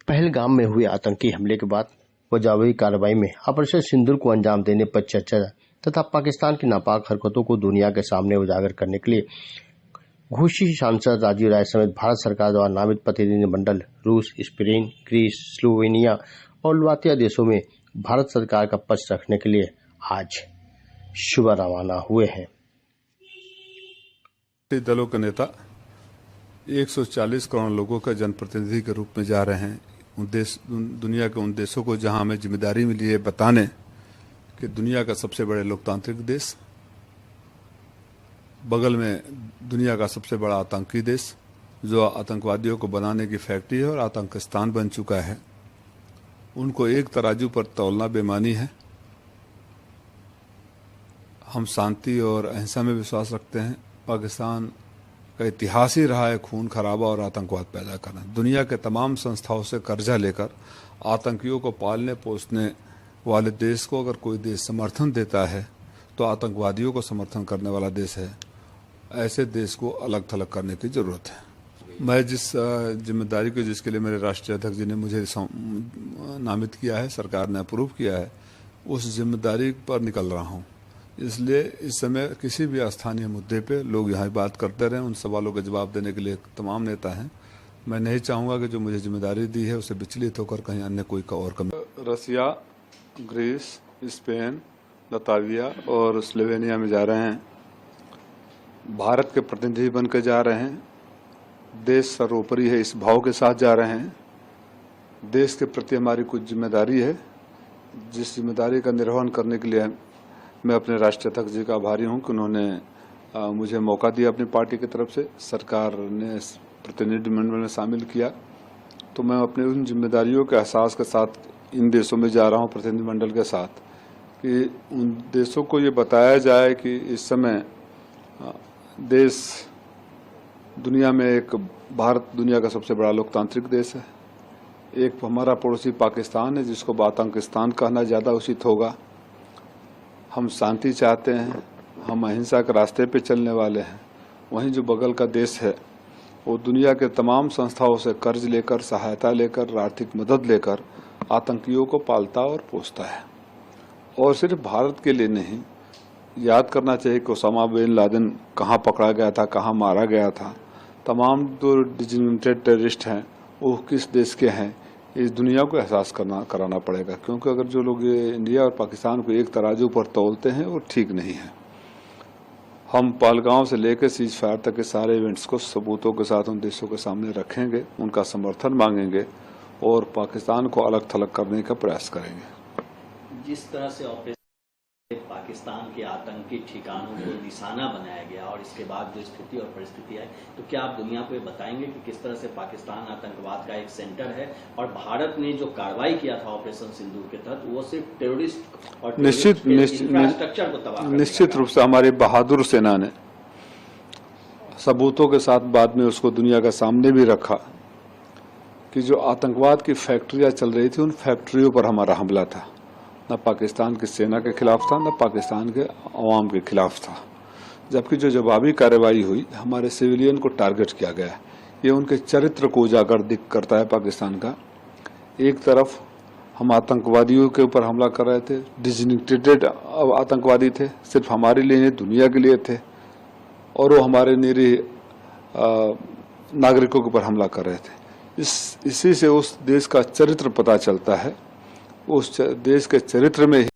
पहलगाम में हुए आतंकी हमले के बाद वजावही कार्रवाई में ऑपरेशन सिंदूर को अंजाम देने पर चर्चा तथा पाकिस्तान की नापाक हरकतों को दुनिया के सामने उजागर करने के लिए घोषी सांसद राजीव राय समेत भारत सरकार द्वारा नामित प्रतिनिधिमंडल रूस, स्पेन, ग्रीस, स्लोवेनिया और लुआतिया देशों में भारत सरकार का पक्ष रखने के लिए आज सुबह रवाना हुए हैं। दलों के नेता 140 करोड़ लोगों का जनप्रतिनिधि के रूप में जा रहे हैं दुनिया के उन देशों को जहां हमें जिम्मेदारी मिली है बताने कि दुनिया का सबसे बड़े लोकतांत्रिक देश, बगल में दुनिया का सबसे बड़ा आतंकी देश जो आतंकवादियों को बनाने की फैक्ट्री है और आतंकिस्तान बन चुका है, उनको एक तराजू पर तौलना बेईमानी है। हम शांति और अहिंसा में विश्वास रखते हैं। पाकिस्तान का इतिहास ही रहा है खून खराबा और आतंकवाद पैदा करना। दुनिया के तमाम संस्थाओं से कर्जा लेकर आतंकियों को पालने पोसने वाले देश को अगर कोई देश समर्थन देता है तो आतंकवादियों को समर्थन करने वाला देश है। ऐसे देश को अलग थलग करने की जरूरत है। मैं जिस जिम्मेदारी को जिसके लिए मेरे राष्ट्रीय अध्यक्ष जी ने मुझे नामित किया है, सरकार ने अप्रूव किया है, उस जिम्मेदारी पर निकल रहा हूँ। इसलिए इस समय किसी भी स्थानीय मुद्दे पे लोग यहाँ बात करते रहें, उन सवालों का जवाब देने के लिए तमाम नेता हैं। मैं नहीं चाहूँगा कि जो मुझे जिम्मेदारी दी है उसे विचलित होकर कहीं अन्य कोई का और कम। रसिया, ग्रीस, स्पेन, लताविया और स्लोवेनिया में जा रहे हैं। भारत के प्रतिनिधि बनकर जा रहे हैं। देश सर्वोपरि है, इस भाव के साथ जा रहे हैं। देश के प्रति हमारी कुछ जिम्मेदारी है, जिस जिम्मेदारी का निर्वहन करने के लिए मैं अपने राष्ट्रीय अध्यक्ष जी का आभारी हूं कि उन्होंने मुझे मौका दिया अपनी पार्टी की तरफ से, सरकार ने प्रतिनिधिमंडल में शामिल किया। तो मैं अपने उन जिम्मेदारियों के एहसास के साथ इन देशों में जा रहा हूं प्रतिनिधिमंडल के साथ कि उन देशों को ये बताया जाए कि इस समय देश दुनिया में एक भारत दुनिया का सबसे बड़ा लोकतांत्रिक देश है। एक हमारा पड़ोसी पाकिस्तान है जिसको आतंकिस्तान कहना ज़्यादा उचित होगा। हम शांति चाहते हैं, हम अहिंसा के रास्ते पे चलने वाले हैं। वहीं जो बगल का देश है वो दुनिया के तमाम संस्थाओं से कर्ज लेकर, सहायता लेकर, आर्थिक मदद लेकर आतंकियों को पालता और पोसता है। और सिर्फ भारत के लिए नहीं, याद करना चाहिए कि ओसामा बिन लादेन कहाँ पकड़ा गया था, कहाँ मारा गया था। तमाम जो डिजिग्नेटेड टेररिस्ट हैं वो किस देश के हैं, इस दुनिया को एहसास कराना पड़ेगा। क्योंकि अगर जो लोग ये इंडिया और पाकिस्तान को एक तराजू पर तौलते हैं वो ठीक नहीं है। हम पहलगाम से लेकर सीज फायर तक के सारे इवेंट्स को सबूतों के साथ उन देशों के सामने रखेंगे, उनका समर्थन मांगेंगे और पाकिस्तान को अलग थलग करने का प्रयास करेंगे। जिस तरह से ऑपरेशन पाकिस्तान के आतंकी ठिकानों को निशाना बनाया गया और इसके बाद जो स्थिति और परिस्थिति आई, तो क्या आप दुनिया को ये बताएंगे कि किस तरह से पाकिस्तान आतंकवाद का एक सेंटर है और भारत ने जो कार्रवाई किया था ऑपरेशन सिंदूर के तहत वो सिर्फ टेररिस्ट और इंफ्रास्ट्रक्चर को तबाह निश्चित रूप से हमारी बहादुर सेना ने सबूतों के साथ बाद में उसको दुनिया का सामने भी रखा कि जो आतंकवाद की फैक्ट्रियां चल रही थी उन फैक्ट्रियों पर हमारा हमला था। न पाकिस्तान की सेना के खिलाफ था, न पाकिस्तान के अवाम के खिलाफ था। जबकि जो जवाबी कार्रवाई हुई हमारे सिविलियन को टारगेट किया गया। ये उनके चरित्र को उजागर करता है पाकिस्तान का। एक तरफ हम आतंकवादियों के ऊपर हमला कर रहे थे, डिजिग्नेटेड आतंकवादी थे, सिर्फ हमारे लिए नहीं दुनिया के लिए थे, और वो हमारे निरीह नागरिकों के ऊपर हमला कर रहे थे। इसी से उस देश का चरित्र पता चलता है। उस देश के चरित्र में